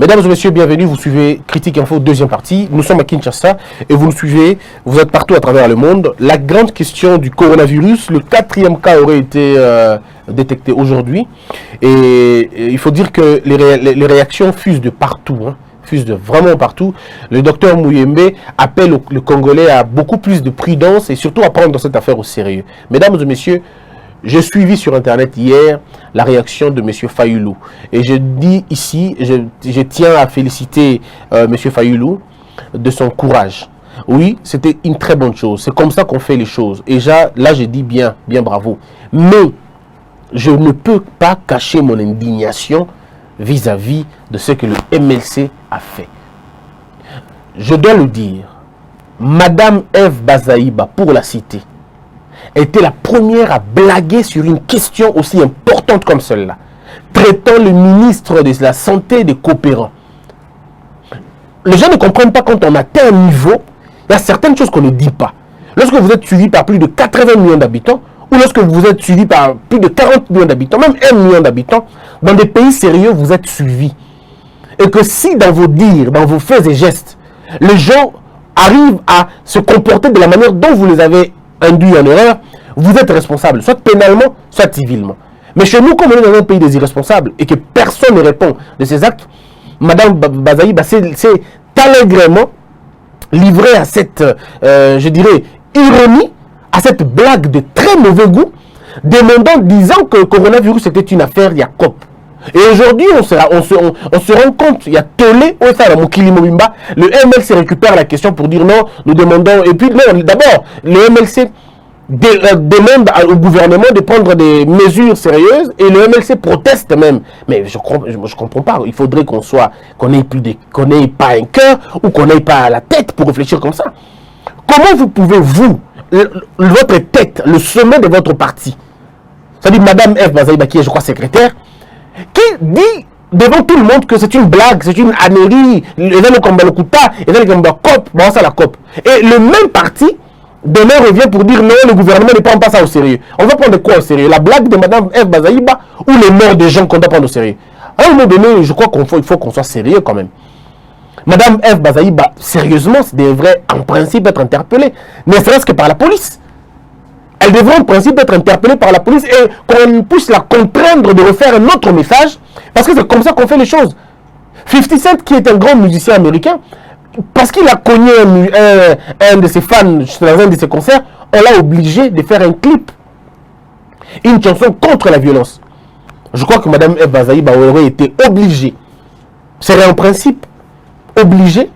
Mesdames et messieurs, bienvenue. Vous suivez Critique Info, deuxième partie. Nous sommes à Kinshasa et vous nous suivez. Vous êtes partout à travers le monde. La grande question du coronavirus, le 4e cas aurait été détecté aujourd'hui. Et il faut dire que les réactions fusent de partout. Fusent de vraiment partout. Le docteur Mouyembe appelle le Congolais à beaucoup plus de prudence et surtout à prendre cette affaire au sérieux. Mesdames et messieurs, j'ai suivi sur Internet hier la réaction de M. Fayulu. Et je dis ici, je tiens à féliciter M. Fayulu de son courage. Oui, c'était une très bonne chose. C'est comme ça qu'on fait les choses. Et là, je dis bien bravo. Mais je ne peux pas cacher mon indignation vis-à-vis de ce que le MLC a fait. Je dois le dire, Madame Eve Bazaïba, pour la citer, était la première à blaguer sur une question aussi importante comme celle-là, traitant le ministre de la Santé des coopérants. Les gens ne comprennent pas quand on atteint un niveau, il y a certaines choses qu'on ne dit pas. Lorsque vous êtes suivi par plus de 80 millions d'habitants, ou lorsque vous êtes suivi par plus de 40 millions d'habitants, même 1 million d'habitants, dans des pays sérieux, vous êtes suivi. Et que si dans vos dires, dans vos faits et gestes, les gens arrivent à se comporter de la manière dont vous les avez induit en erreur, vous êtes responsable, soit pénalement, soit civilement. Mais chez nous, comme on est dans un pays des irresponsables et que personne ne répond de ces actes, Madame Bazaïba s'est allègrement livrée à cette, je dirais, ironie, à cette blague de très mauvais goût, disant que le coronavirus était une affaire Jacob. Et aujourd'hui, on se rend compte, il y a Tolé, le MLC récupère la question pour dire non, nous demandons, et puis non, d'abord, le MLC demande au gouvernement de prendre des mesures sérieuses et le MLC proteste même. Mais je comprends pas, il faudrait qu'on n'ait pas un cœur ou qu'on n'ait pas la tête pour réfléchir comme ça. Comment vous pouvez, votre tête, le sommet de votre parti, c'est-à-dire Madame Eve Bazaïba, qui est, je crois, secrétaire, qui dit devant tout le monde que c'est une blague, c'est une ânerie, et le même parti demain revient pour dire non, le gouvernement ne prend pas ça au sérieux. On va prendre quoi au sérieux? La blague de Madame Eve Bazaïba ou les morts des gens qu'on doit prendre au sérieux? À un moment donné, je crois qu'il faut qu'on soit sérieux quand même. Madame Eve Bazaïba, sérieusement, devrait en principe être interpellée, ne serait-ce que par la police. Elle devrait en principe être interpellée par la police et qu'on puisse la contraindre de refaire un autre message, parce que c'est comme ça qu'on fait les choses. 50 Cent, qui est un grand musicien américain, parce qu'il a cogné un de ses fans dans un de ses concerts, on l'a obligé de faire un clip, une chanson contre la violence. Je crois que Mme Eve Bazaïba aurait été obligée, serait en principe obligée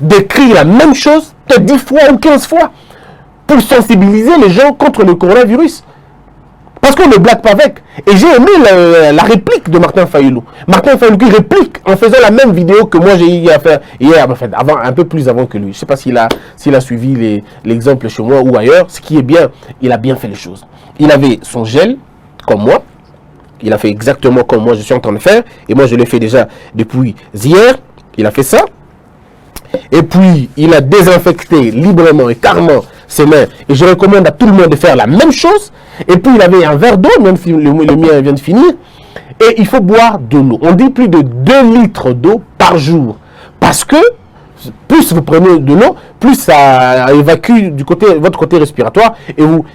d'écrire la même chose peut-être 10 fois ou 15 fois pour sensibiliser les gens contre le coronavirus. Parce qu'on ne blague pas avec. Et j'ai aimé la réplique de Martin Fayulu. Martin Fayulu qui réplique en faisant la même vidéo que moi j'ai eu à faire hier, enfin, un peu plus avant que lui. Je ne sais pas s'il a suivi l'exemple chez moi ou ailleurs. Ce qui est bien, il a bien fait les choses. Il avait son gel, comme moi. Il a fait exactement comme moi je suis en train de faire. Et moi je l'ai fait déjà depuis hier. Il a fait ça. Et puis il a désinfecté librement et carrément ses mains. Et je recommande à tout le monde de faire la même chose. Et puis il avait un verre d'eau, même si le mien vient de finir. Et il faut boire de l'eau. On dit plus de 2 litres d'eau par jour. Parce que plus vous prenez de l'eau, plus ça évacue votre côté respiratoire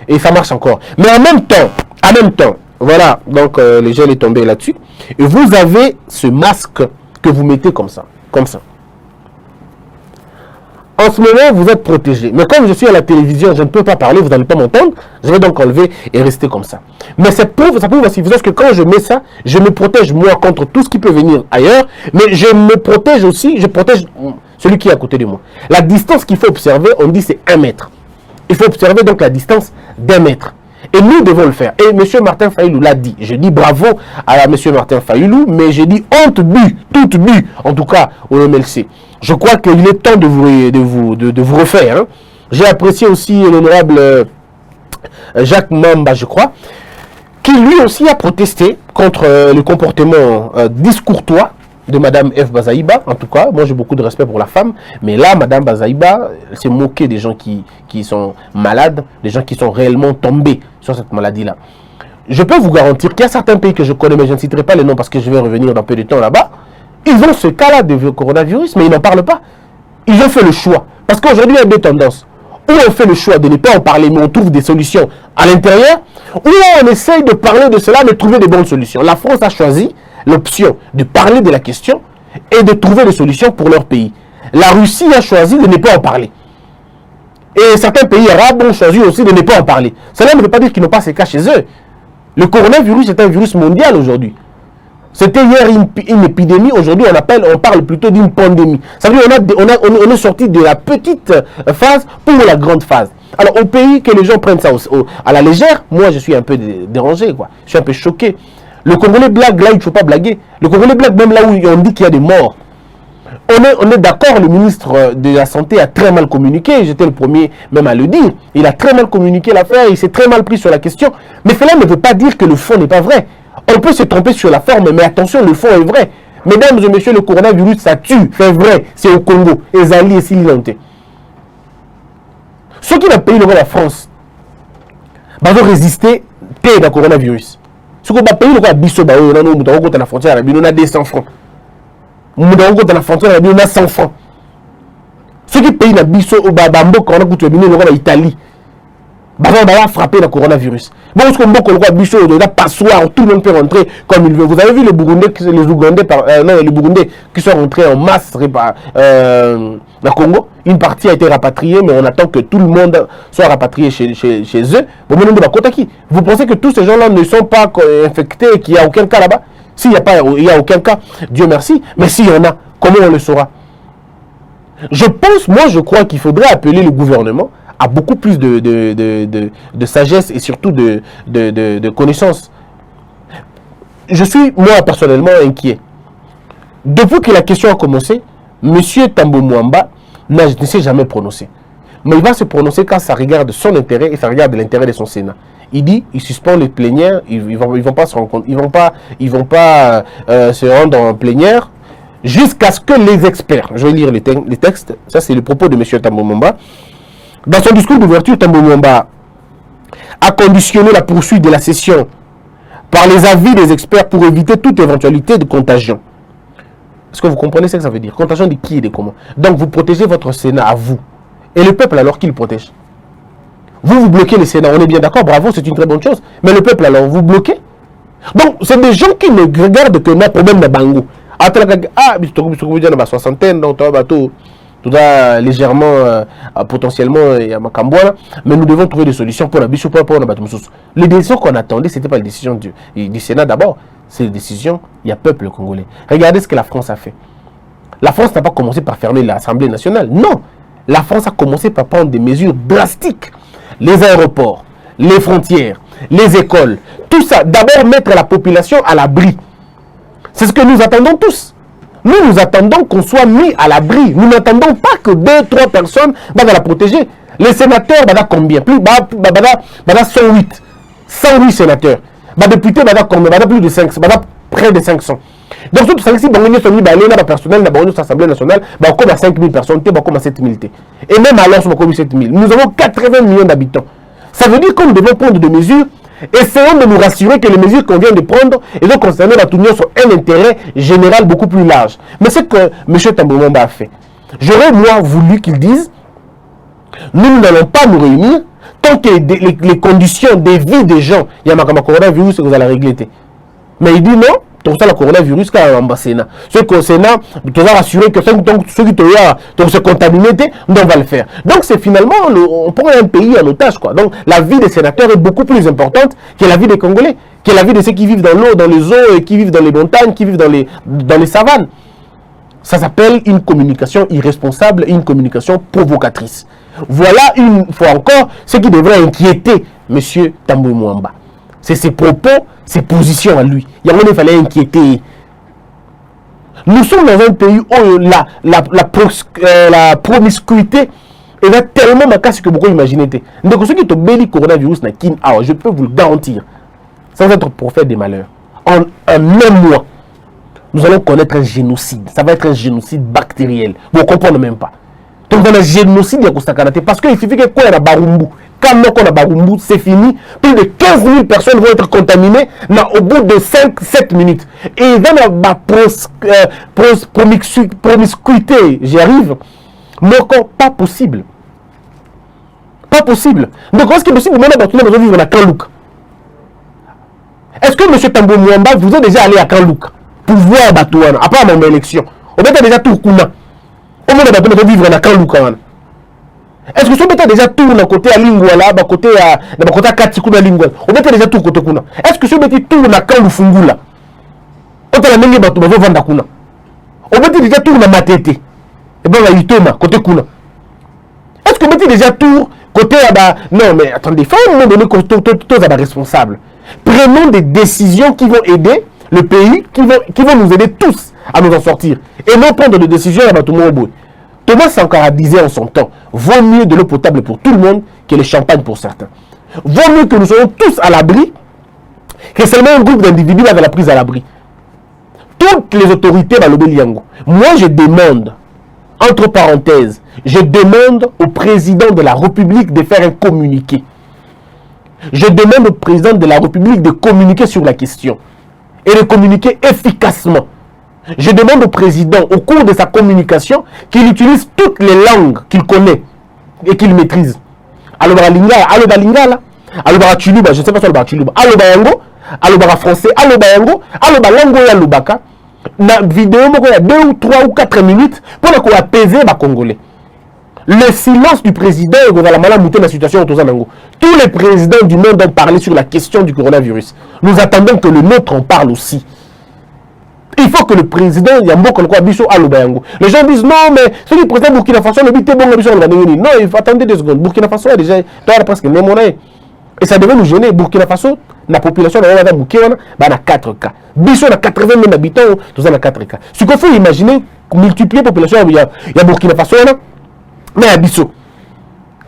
et ça marche encore. Mais en même temps, voilà, donc le gel est tombé là-dessus. Et vous avez ce masque que vous mettez comme ça. En ce moment, vous êtes protégé. Mais comme je suis à la télévision, je ne peux pas parler, vous n'allez pas m'entendre. Je vais donc enlever et rester comme ça. Mais ça prouve aussi, parce que quand je mets ça, je me protège moi contre tout ce qui peut venir ailleurs. Mais je me protège aussi, je protège celui qui est à côté de moi. La distance qu'il faut observer, on dit c'est 1 mètre. Il faut observer donc la distance d'1 mètre. Et nous devons le faire. Et M. Martin Fayulu l'a dit. Je dis bravo à M. Martin Fayulu, mais je dis honte toute bu, en tout cas au MLC. Je crois qu'il est temps de vous refaire. Hein. J'ai apprécié aussi l'honorable Jacques Mamba, je crois, qui lui aussi a protesté contre le comportement discourtois de Mme Eve Bazaïba. En tout cas, moi j'ai beaucoup de respect pour la femme, mais là, Mme Bazaïba s'est moquée des gens qui sont malades, des gens qui sont réellement tombés sur cette maladie-là. Je peux vous garantir qu'il y a certains pays que je connais, mais je ne citerai pas les noms parce que je vais revenir dans peu de temps là-bas. Ils ont ce cas-là de coronavirus, mais ils n'en parlent pas. Ils ont fait le choix. Parce qu'aujourd'hui, il y a deux tendances. Ou on fait le choix de ne pas en parler, mais on trouve des solutions à l'intérieur, ou on essaye de parler de cela, mais trouver des bonnes solutions. La France a choisi l'option de parler de la question et de trouver des solutions pour leur pays. La Russie a choisi de ne pas en parler. Et certains pays arabes ont choisi aussi de ne pas en parler. Cela ne veut pas dire qu'ils n'ont pas ces cas chez eux. Le coronavirus est un virus mondial aujourd'hui. C'était hier une épidémie, aujourd'hui on parle plutôt d'une pandémie. Ça veut dire on est sorti de la petite phase pour la grande phase. Alors au pays que les gens prennent ça à la légère, moi je suis un peu dérangé, quoi. Je suis un peu choqué. Le Congolais blague là où il ne faut pas blaguer. Le Congolais blague même là où on dit qu'il y a des morts. On est d'accord, le ministre de la Santé a très mal communiqué, j'étais le premier même à le dire. Il a très mal communiqué l'affaire, il s'est très mal pris sur la question. Mais cela ne veut pas dire que le fond n'est pas vrai. On peut se tromper sur la forme, mais attention, le fond est vrai. Mesdames et messieurs, le coronavirus, ça tue, c'est vrai, c'est au Congo. Ezali et Sililanté. Ceux qui n'ont payé la France, vont résister au coronavirus. Ceux qui ont payé le Bisso, on a la frontière, on a 200 francs. On a la frontière, on a 100 francs. Ceux qui payent la Bisso, on a Italie. On va frapper le coronavirus. Bon, parce qu'on Bisso, on a passoire, tout le monde peut rentrer comme il veut. Vous avez vu les Burundais, les Burundais qui sont rentrés en masse dans Congo. Une partie a été rapatriée, mais on attend que tout le monde soit rapatrié chez eux. Vous pensez que tous ces gens-là ne sont pas infectés et qu'il n'y a aucun cas là-bas? S'il n'y a aucun cas, Dieu merci. Mais s'il y en a, comment on le saura? Je crois qu'il faudrait appeler le gouvernement à beaucoup plus de sagesse et surtout de connaissances. Je suis, moi, personnellement inquiet. Depuis que la question a commencé, M. Tambo Mwamba ne s'est jamais prononcé. Mais il va se prononcer quand ça regarde son intérêt et ça regarde l'intérêt de son Sénat. Il dit, il suspend les plénières, ils vont pas se rencontrer, ils vont pas se rendre en plénière jusqu'à ce que les experts, je vais lire les textes, ça c'est le propos de M. Tambo Mwamba. Dans son discours d'ouverture, Tambo Mwamba a conditionné la poursuite de la session par les avis des experts pour éviter toute éventualité de contagion. Est-ce que vous comprenez ce que ça veut dire? Contagion de qui et de comment? Donc vous protégez votre Sénat à vous. Et le peuple alors qui le protège? Vous bloquez le Sénat, on est bien d'accord, bravo, c'est une très bonne chose. Mais le peuple alors, vous bloquez? Donc c'est des gens qui ne regardent que notre problème de Bango. Ah, soixantaine, donc tout ça légèrement, potentiellement, il y a Makambouana, mais nous devons trouver des solutions pour la biche pour la Batumsous. Les décisions qu'on attendait, ce n'était pas les décisions du Sénat d'abord, c'est les décisions, il y a peuple congolais. Regardez ce que la France a fait. La France n'a pas commencé par fermer l'Assemblée nationale, non. La France a commencé par prendre des mesures drastiques. Les aéroports, les frontières, les écoles, tout ça, d'abord mettre la population à l'abri. C'est ce que nous attendons tous. Nous attendons qu'on soit mis à l'abri. Nous n'attendons pas que 2-3 personnes vont la protéger. Les sénateurs, combien? Plus 108. 108 sénateurs. Les députés, combien? Plus de 500. Près de 500. Donc, tout ça, si on est mis dans personnel, dans l'Assemblée nationale, on a 5 000 personnes, on a 7 000. Et même alors, on a 7 000. Nous avons 80 millions d'habitants. Ça veut dire que nous devons prendre des mesures. Essayons de nous rassurer que les mesures qu'on vient de prendre et donc concerner la Tounion sont un intérêt général beaucoup plus large. Mais c'est ce que M. Tambo Mwamba a fait. J'aurais moi voulu qu'il dise, nous n'allons pas nous réunir tant que les conditions de vie des gens, il y a un coronavirus que vous allez régler. Mais il dit non, donc ça le coronavirus quand même au Sénat. Ceux qui au Sénat, tu vas rassurer que ceux qui te se contaminés, on va le faire. Donc c'est finalement, on prend un pays en otage, quoi. Donc la vie des sénateurs est beaucoup plus importante que la vie des Congolais, que la vie de ceux qui vivent dans l'eau, dans les eaux, et qui vivent dans les montagnes, qui vivent dans les savanes. Ça s'appelle une communication irresponsable, une communication provocatrice. Voilà une fois encore ce qui devrait inquiéter M. Tambo Mwamba. C'est ses propos, ses positions à lui. Il fallait inquiéter. Nous sommes dans un pays où la promiscuité est tellement macasse que beaucoup imaginent. Donc ceux qui te béni coronavirus, je peux vous le garantir, sans être prophète des malheurs, en un même mois, nous allons connaître un génocide. Ça va être un génocide bactériel. Vous ne comprenez même pas. Donc dans le génocide, il y a parce qu'il suffit que quoi il y a Barumbu. Kamoko na Barumbu, c'est fini. Plus de 15 000 personnes vont être contaminées au bout de 5-7 minutes. Et dans la promiscuité, j'y arrive, Moko, pas possible. Pas possible. Donc, est-ce que possible maintenant de vivre à Kanlouk? Est-ce que M. Tambo Mwamba, vous êtes déjà allé à Kanlouk pour voir Batouana, après mon élection? On est déjà tout Kuna. On est vivre à Kanlouk. Est-ce que vous êtes déjà tout à côté à Lingouala, à côté à Katikuna Lingouala? On est déjà tout côté Kuna. Est-ce que vous êtes tout à Kanlou Fungula? On est déjà tout à Vanda Kuna. On est déjà tout à Matete. Et bien, il y a côté Kuna. Est-ce que vous êtes déjà tout côté à... Non, mais attendez, il faut à un moment donné que tous les responsables. Prenons des décisions qui vont aider le pays, qui vont nous aider tous à nous en sortir. Et non prendre des décisions à tout le monde. Thomas Sankara disait en son temps, vaut mieux de l'eau potable pour tout le monde que le champagne pour certains. Vaut mieux que nous soyons tous à l'abri que seulement un groupe d'individus avec la prise à l'abri. Toutes les autorités dans l'Obéliango. Moi, je demande, entre parenthèses, je demande au président de la République de faire un communiqué. Je demande au président de la République de communiquer sur la question et de communiquer efficacement. Je demande au président, au cours de sa communication, qu'il utilise toutes les langues qu'il connaît et qu'il maîtrise. Alobara Lingala, Alobara Lingala, Alobara Chuluba, je ne sais pas si Alobara Chuluba, Alobara Yango, Alobara français, Alobara Yango, Alobara Lango ya Lubaka. Dans vidéo, il y a 2 ou 3 ou 4 minutes pour qu'on apaiser les Congolais. Le silence du président est dans la situation autour de tous les présidents du monde ont parlé sur la question du coronavirus. Nous attendons que le nôtre en parle aussi. Il faut que le président Yambo Kolko Biso Alobayango. Les gens disent non, mais ce qui est président Burkina Faso, le but est bon, non, il faut attendre 2 secondes. Burkina Faso a déjà presque némoné. Et ça devait nous gêner. Burkina Faso, la population a 4 cas. Biso a 80 000 habitants, tout ça a 4 cas. Ce qu'il faut imaginer, multiplier la population, il y a Burkina Faso, mais à Biso.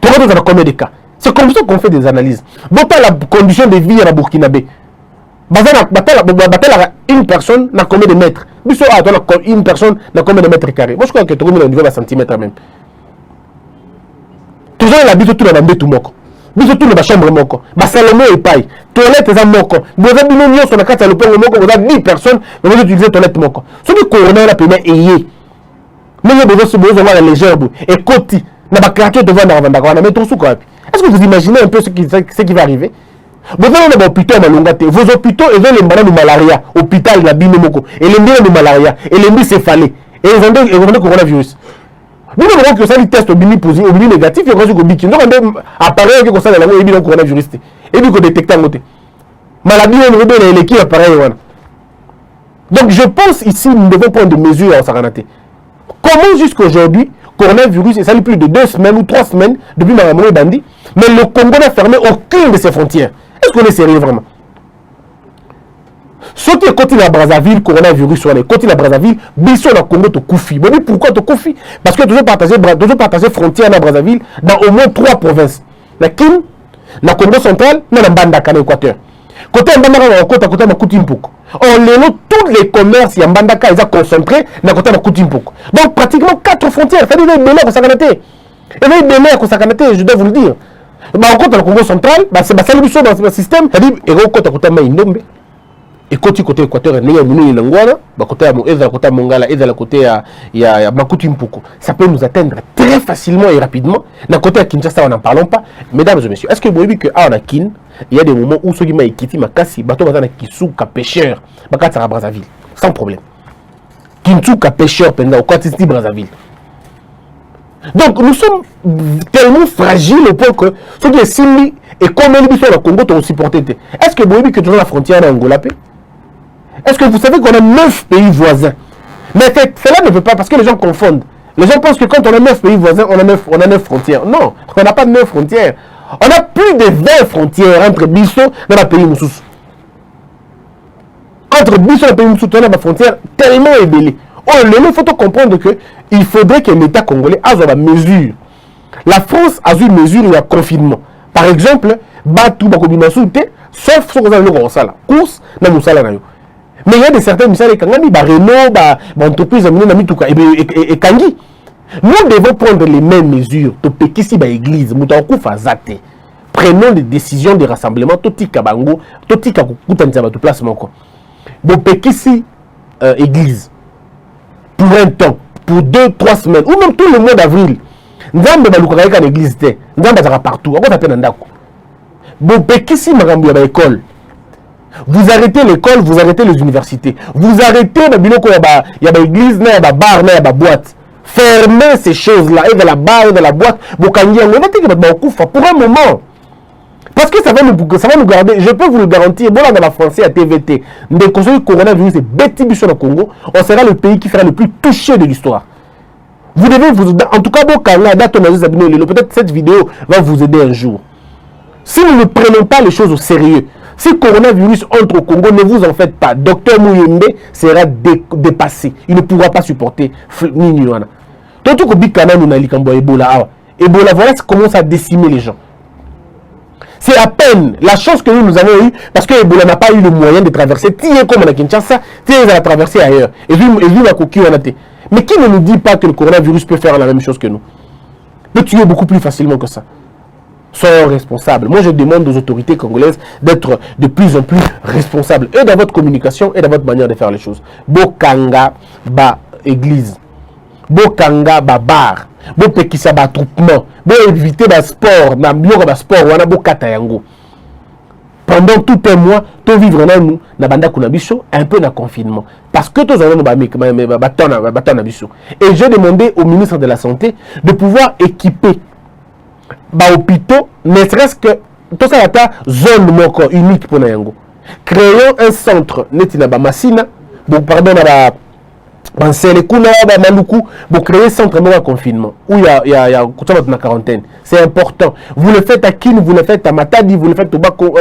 Tu vois, dans combien de cas? C'est comme ça qu'on fait des analyses. Voilà la condition de vie à Burkinabé. Une personne n'a combien de mètres? Une personne n'a combien de mètres carrés? Moi je crois que tu as au niveau de centimètres même. Tu as la bise tout le monde tout moko. Bise tout le chambre moko. Salomon et paille. Toilette est à moko. Vous avez bien mis sur la carte à l'opéra moko. Vous avez 10 personnes. Vous avez utilisé toilette moko. Ce qui est coroner la peine est. Mais vous avez besoin de légère et côté. N'a pas créature devant la vanda. Mais tout sous quoi? Est-ce que vous imaginez un peu ce qui va arriver? Vous avez des hôpitaux à Malongate. Vos hôpitaux, ils ont les malades de malaria. Hôpital, la binomoko. Et les malades de malaria. Et les bicéphalés. Et ils ont des coronavirus. Nous avons que ça, les tests au bini positif, au bini négatif, et au bini. Nous avons un appareil qui concerne la langue et le coronavirus. Et puis qu'on détecte en côté. Maladie, on a l'équipe appareil. Donc je pense ici, nous devons prendre des mesures en Saranate. Comment jusqu'à aujourd'hui, coronavirus est sali plus de 2 semaines ou 3 semaines depuis Maramou et Bandi, mais le Congo n'a fermé aucune de ses frontières. Est-ce qu'on est sérieux vraiment? Ce qui est côté de la Brazzaville, coronavirus, sur les côtés de la Brazzaville, Bissot dans le Congo te koufi. Bon, pourquoi te koufi? Parce que tu veux partager frontière dans la Brazzaville dans au moins 3 provinces. La Kin, la Congo central, la Mbandaka, l'Équateur. Côté Mbandaka, côté Makutimpoko. Tous les commerces, il y a Mbandaka, ils sont concentrés dans le côté Makutimpoko. Donc pratiquement 4 frontières. Ça veut dire que ça je dois vous le dire. Au côté du Congo central, c'est dans le système. C'est-à-dire que et côté Équateur, il y a côté Mongala, et côté Makutimpoko. Ça peut nous atteindre très facilement et rapidement. Dans côté de Kinshasa, on n'en parlons pas. Mesdames et messieurs, est-ce que vous voyez qu'à Kin, il y a des moments où ceux qui m'ont quitté ma casse, bateau bazana Kisuka pêcheur, bakata à Brazzaville, sans problème. Kisuka pêcheur pendant au côté de Brazzaville. Donc nous sommes tellement fragiles au point que ceux qui sont Simi et comme ils sont au Congo, ont supporté. Est-ce que vous voyez que tu as la frontière en Angola? Est-ce que vous savez qu'on a 9 pays voisins? Mais cela ne veut pas, parce que les gens confondent. Les gens pensent que quand on a 9 pays voisins, on a 9 frontières. Non, on n'a pas 9 frontières. On a plus de 20 frontières entre Bissau et le pays Moussous. Entre Bissau et le pays Moussous, on a des frontières tellement ébellées. Il faut comprendre qu'il faudrait que l'État congolais ait la mesure. La France a eu une mesure de confinement. Par exemple, Batou Bakobimasou, sauf ce qu'on a dans la course, dans la mais il y a des certains missions qui ont Renault, entreprise et Kangi. Nous devons prendre les mêmes mesures. Topekisi ba église, Moutaoku Fazate. prenons des décisions de rassemblement, totika bango, totika kukutanisa batu place moko. Bon pekisi église pour un temps, pour 2-3 semaines, ou même tout le mois d'avril. Nzambe baluka ka l'église te, nzambe azaka partout, akota pe na ndako. Bon pekisi makambo ya ba école. Vous arrêtez l'école, vous arrêtez les universités. Vous arrêtez la biloko ya ba église, na ya ba bar, na ya ba boîte. Fermez ces choses-là, et de la bar, et de la boîte, bokangi on va te ba okufa pour un moment. Parce que ça va nous garder, je peux vous le garantir, bon là dans la français à TVT, dès que le coronavirus est bêti biso au Congo, on sera le pays qui sera le plus touché de l'histoire. Vous devez en tout cas bokanga date peut-être cette vidéo va vous aider un jour. Si nous ne prenons pas les choses au sérieux, si le coronavirus entre au Congo, ne vous en faites pas. Docteur Mouyembe sera dépassé. Il ne pourra pas supporter Niniwana. Donc, tout Ebola, voilà, ça commence à décimer les gens. C'est à peine la chance que nous avons eue, parce que Ebola n'a pas eu le moyen de traverser. Tiens, comme on a Kinshasa, tiens, il a traversé ailleurs. Et vu la coquille, on a été. Mais qui ne nous dit pas que le coronavirus peut faire la même chose que nous? Peut tuer beaucoup plus facilement que ça. Sont responsables. Moi, je demande aux autorités congolaises d'être de plus en plus responsables et dans votre communication et dans votre manière de faire les choses. Bokanga ba église, bokanga ba bar, bopekisa ba attroupement, bo éviter ba sport, na bioko ba sport wana bokata yango. Pendant tout un mois, to vivre na nous na banda kuna biso un peu na confinement parce que tous avons ba biso. Et j'ai demandé au ministre de la Santé de pouvoir équiper hôpitaux, ne serait-ce que tout ça zone moko unique pour Nayango. Créons un centre netina ba Masina, bon pardon na ba Nselekuna ba Maluku, pour créer un centre de confinement où il y a na quarantaine. C'est important. Vous le faites à Kin, vous le faites à Matadi, vous le faites au Bako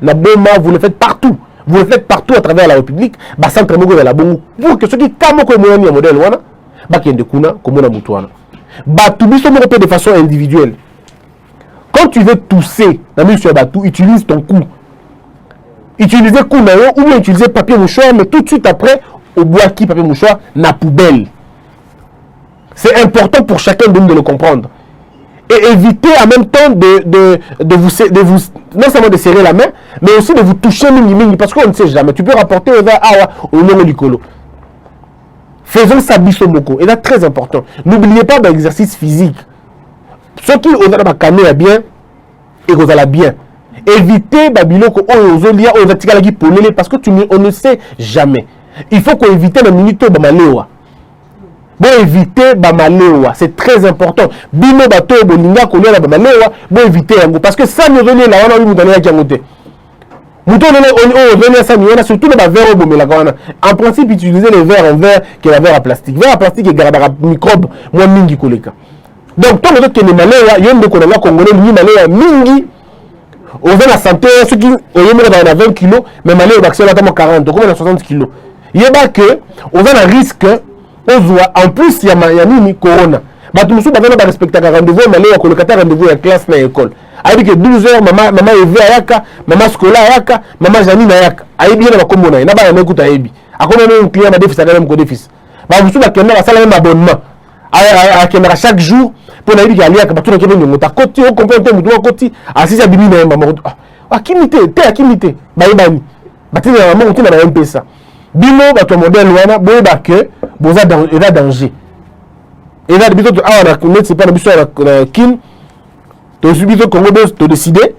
na Boma, vous le faites partout. Vous le faites partout à travers la République, ba centre moko de la Bongo. Pour que ceux qui kamoko moyani modèle wana, ba kende kuna komona mutuana. Ba tubiso moko de façon individuelle. Quand tu veux tousser, utilise ton cou. Utilisez cou ou bien utilisez papier mouchoir, mais tout de suite après, au bois qui papier mouchoir, na poubelle. C'est important pour chacun de nous de le comprendre. Et évitez en même temps de vous non seulement de serrer la main, mais aussi de vous toucher mini parce qu'on ne sait jamais. Tu peux rapporter au nom du colo. Faisons ça bisomoko. Et là, très important. N'oubliez pas l'exercice physique. Ceux qui ont la bien et vous allez bien. Évitez Babiloko Ozolia Ozatikala Polele parce que on ne sait jamais. Il faut qu'on évite la minute Bamalewa. Bon, éviter Bamalewa, c'est très important. Bino Bato Bolinga Kolia Bamalewa, bon, éviter Yango. Parce que ça nous venait là, on a eu Moutane Yakiamote. Moutane, on venait à ça, mais on a surtout les verres au Bomé. En principe, utiliser les verres en verre que les verres à plastique. Verre à plastique et garde microbe, moins mingi koleka. Donc, tant que tu es malade, il y a un Congolais qui est malade, mingi, on a la santé, ceux qui ont 20 kilos, mais malade, on a 40, donc on a 60 kilos. Il y a que, on a un risque, en plus, il y a un corona. Tout le monde va respecter un rendez-vous, malade, on a un rendez-vous à classe dans l'école. Avec 12 heures, maman Eve Ayaka, maman Scola Ayaka, maman Janine Ayaka. Aïe bien, on va commander, on va écouter Aïbi. À combien de clients a déficit, même qu'on déficit. Vous savez qu'il y a un abonnement. À chaque jour, pour aller à l'IAC, tu as un côté, on comprend un peu, côté, à 6 à 10 000, à qui m'était, t'es à qui m'était, baïbani, tu as un peu un peu ça. Bino, tu as modèle, que vous avez danger. Et là, on a connu, c'est pas le Kin, tu as subi le Congo, tu as décidé,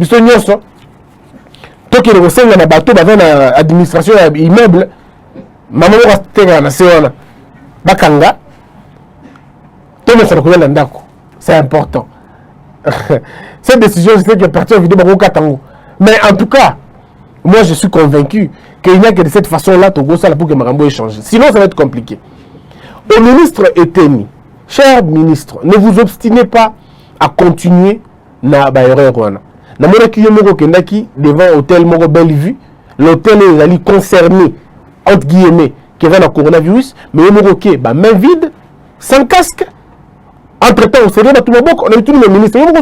tu as dit, toi qui es le na bateau, dans l'administration immeuble, maman va te faire la séance, Bakanga. C'est important. Cette décision, c'est que partir en vidéo, mais en tout cas, moi je suis convaincu qu'il n'y a que de cette façon-là pour que Marambo échange. Sinon, ça va être compliqué. Au ministre Eteni, cher ministre, ne vous obstinez pas à continuer na erreur. Na mona ki yomoko kendaki devant hôtel Moro Bellevue, l'hôtel est concerné entre guillemets qui va le coronavirus, mais yomoko ke ba main vide, sans casque. Entre-temps, on a eu tous les ministres. On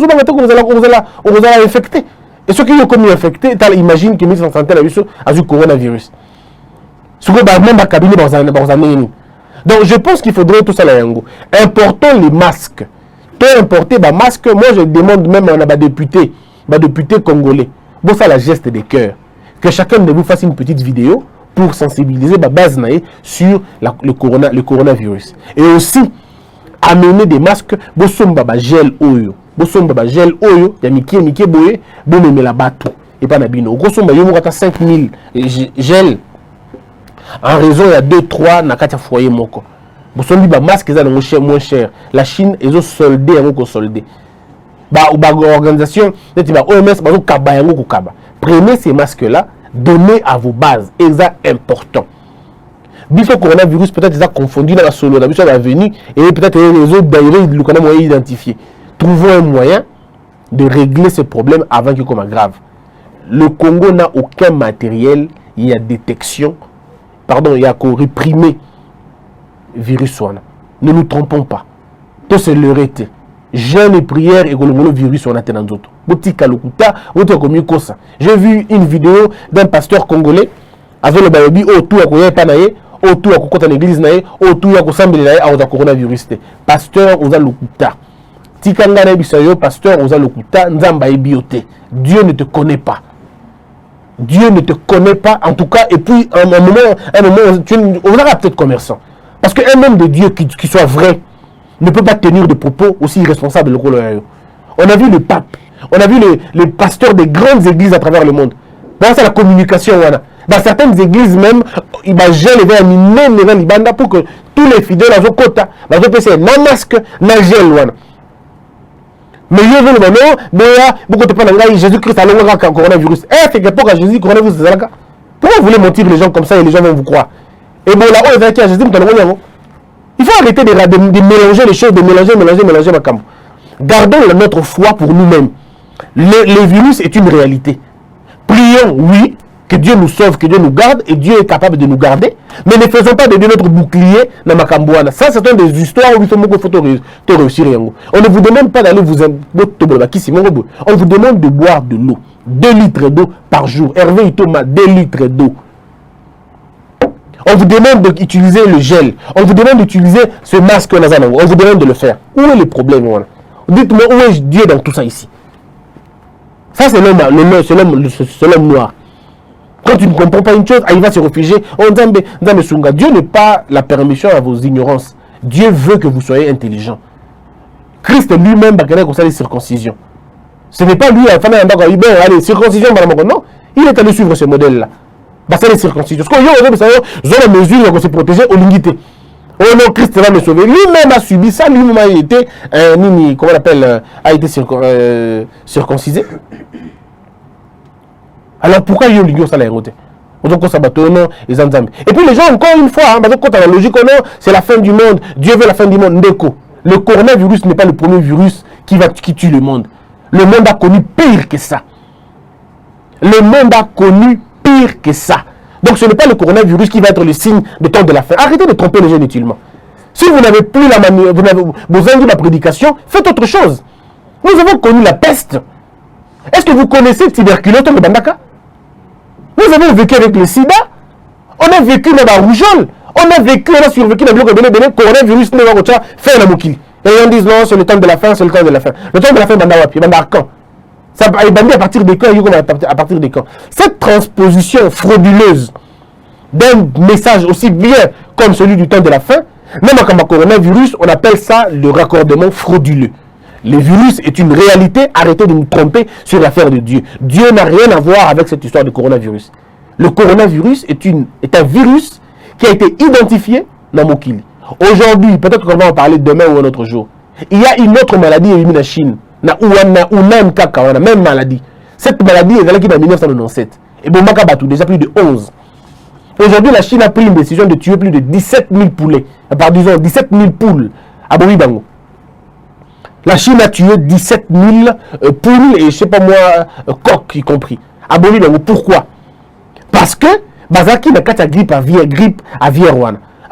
vous a infecté. Et ceux qui ont commis infecté, imagine que le ministre de la Santé a eu le coronavirus. Donc, je pense qu'il faudrait tout ça. Important les masques. Toi, importer des masques. Moi, je demande même à un député député congolais, bon ça la geste des cœurs, que chacun de vous fasse une petite vidéo pour sensibiliser la base sur le coronavirus. Et aussi, amener des masques, bon somba gel oyo. Bon somba gel oyo, ya miki boye, bon meme la bateau. Et pas nabino. Gros somba yo mokata 5000 gel. En raison, il y a 2-3 na kati foyer moko. Bon sombi ba masque ça moins cher. La Chine, ils ont soldé, ils ont soldé. Ba organisation, OMS, ba kaba yango ko kaba. Prenez ces masques-là, donnez à vos bases. Et ça important. Biso coronavirus peut-être déjà confondu dans la solo, dans la venue et peut-être les autres d'ailleurs le connaît moyen identifié. Trouvons un moyen de régler ce problème avant qu'il soit grave. Le Congo n'a aucun matériel, il y a détection, pardon, il y a qu'au réprimer virus. Ne nous trompons pas. Tout c'est le rété. Jeûne et prière et le virus on a dans d'autres. J'ai vu une vidéo d'un pasteur congolais avec le bayobi autour à koya panaye, autour à kokota l'église naé, autour à kosamble naé à coronavirus. Pasteur oza lokuta. Tikanga na bisayo pasteur oza lokuta nzamba ebioté. Dieu ne te connaît pas. Dieu ne te connaît pas en tout cas et puis un moment tu on aura peut-être commerçant. Parce qu'un homme de Dieu qui soit vrai ne peut pas tenir des propos aussi irresponsables. On a vu le pape, on a vu les pasteurs des grandes églises à travers le monde. Dans la communication, dans certaines églises même, il va gérer les libanda pour que tous les fidèles à Zokota, un masque, un gel. Mais il y a le moment, beaucoup de gens Jésus-Christ a le coronavirus. C'est qu'époque à Jésus, coronavirus, c'est ça. Pourquoi vous voulez mentir les gens comme ça et les gens vont vous croire? Et bon, là, on est avec Jésus, il faut arrêter de mélanger les choses, de mélanger ma cam. Gardons notre foi pour nous-mêmes. Le virus est une réalité. Prions, oui, que Dieu nous sauve, que Dieu nous garde, et Dieu est capable de nous garder. Mais ne faisons pas de notre bouclier dans ma cambouana. Ça, c'est une des histoires où il faut réussir. On ne vous demande pas d'aller vous... On vous demande de boire de l'eau. 2 litres d'eau par jour. Hervé Itoma, 2 litres d'eau. On vous demande d'utiliser le gel. On vous demande d'utiliser ce masque. On vous demande de le faire. Où est le problème? Dites-moi où est Dieu dans tout ça ici? Ça, c'est l'homme noir. Quand tu ne comprends pas une chose, il va se réfugier. Dieu n'est pas la permission à vos ignorances. Dieu veut que vous soyez intelligents. Christ lui-même a fait les circoncisions. Ce n'est pas lui, allez, circoncision, non. Il est allé suivre ce modèle-là. C'est les circoncisions. Parce que ils ont la mesure de se protéger au limité. Oh non, Christ va me sauver. Lui-même a subi ça. Lui-même a été, comment on appelle, a été circoncisé. Alors pourquoi il y a eu ça là? Et puis les gens, encore une fois, quand la logique, non, c'est la fin du monde. Dieu veut la fin du monde. Le coronavirus n'est pas le premier virus qui tue le monde. Le monde a connu pire que ça. Le monde a connu pire que ça. Donc ce n'est pas le coronavirus qui va être le signe de temps de la fin. Arrêtez de tromper les gens inutilement. Si vous n'avez plus la besoin de la prédication, faites autre chose. Nous avons connu la peste. Est-ce que vous connaissez le tuberculose de Bandaka? Nous avons vécu avec le sida. On a vécu dans la rougeole. On a survécu dans le coronavirus. Fait la moquille. Et on dit non, c'est le temps de la fin, c'est le temps de la fin. Le temps de la fin, Bandaka quand? Ça est bandé à partir des camps, à partir des camps. Cette transposition frauduleuse d'un message aussi bien comme celui du temps de la fin, même comme le coronavirus, on appelle ça le raccordement frauduleux. Le virus est une réalité, arrêtez de nous tromper sur l'affaire de Dieu. Dieu n'a rien à voir avec cette histoire de coronavirus. Le coronavirus est un virus qui a été identifié dans Mokili. Aujourd'hui, peut-être qu'on va en parler demain ou un autre jour. Il y a une autre maladie éliminée en Chine. Même maladie. Cette maladie est là en 1997. Et bon, déjà plus de 11. Aujourd'hui, la Chine a pris une décision de tuer plus de 17 000 poulets. Disons 17 000 poules à Bomibango. La Chine a tué 17 000 poules et je ne sais pas moi, coqs y compris. À Bomibango. Pourquoi? Parce que Bazaki n'a qu'à grippe aviaire.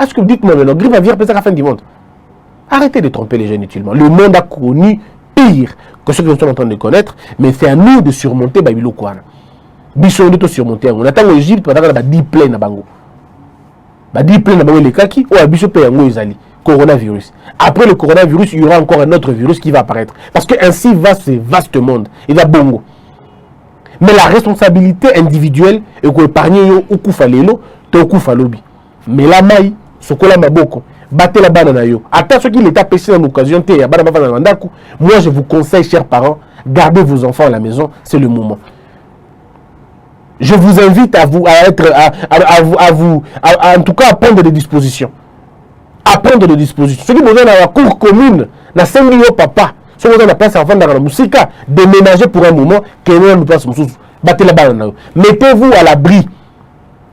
Est-ce que vous dites, moi, la grippe aviaire peut être la fin du monde? Arrêtez de tromper les gens inutilement. Le monde a connu pire que ceux que nous sommes en train de connaître, mais c'est à nous de surmonter Babilo Kouana. Bichon de surmonter. On attend l'Égypte, on a 10 plaies na bango. 10 plaies na bango les kaki, ou à Bichon Péango Izali. Coronavirus. Après le coronavirus, il y aura encore un autre virus qui va apparaître. Parce que ainsi va ce vaste monde. Il va bongo. Mais la responsabilité individuelle est que épargner yo ou kufalelo, to kufalobi. Mais la maille, ce que la maboko, battez la banane yo. Attends ce qu'il est apprécié dans l'occasion, moi je vous conseille, chers parents, gardez vos enfants à la maison, c'est le moment. Je vous invite à vous, en tout cas, à prendre des dispositions. À prendre des dispositions. Ceux qui besoin dans la cour commune, na sengi papa, ceux qui besoin de place avant dans la musique, déménager pour un moment, que nous ne place sous. Battez la banane. Mettez-vous à l'abri.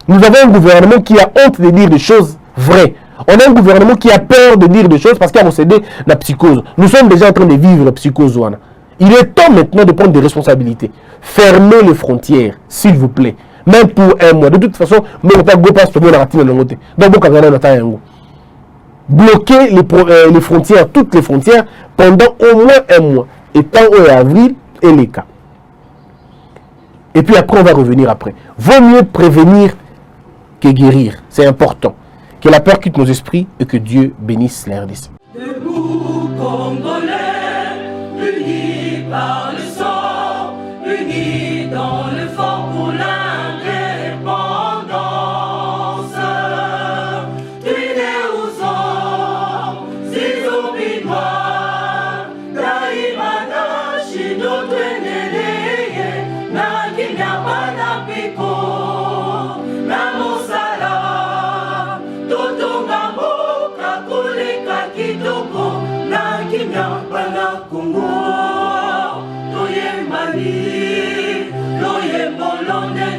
Nous avons un gouvernement qui a honte de dire des choses vraies. On a un gouvernement qui a peur de dire des choses parce qu'il a procédé la psychose. Nous sommes déjà en train de vivre la psychose. Il est temps maintenant de prendre des responsabilités. Fermez les frontières, s'il vous plaît. Même pour un mois. De toute façon, bloquer les frontières, toutes les frontières, pendant au moins un mois. Et tant au avril et les cas. Et puis après, on va revenir après. Vaut mieux prévenir que guérir. C'est important. Que la peur quitte nos esprits et que Dieu bénisse la RDC. Debout, Congolais, unis par le sang, unis dans le fort pour l'indépendance. Tués aux hommes, ces zombies noirs, Daimana, Chino, Tweneleye, Nakinyabana, Pico.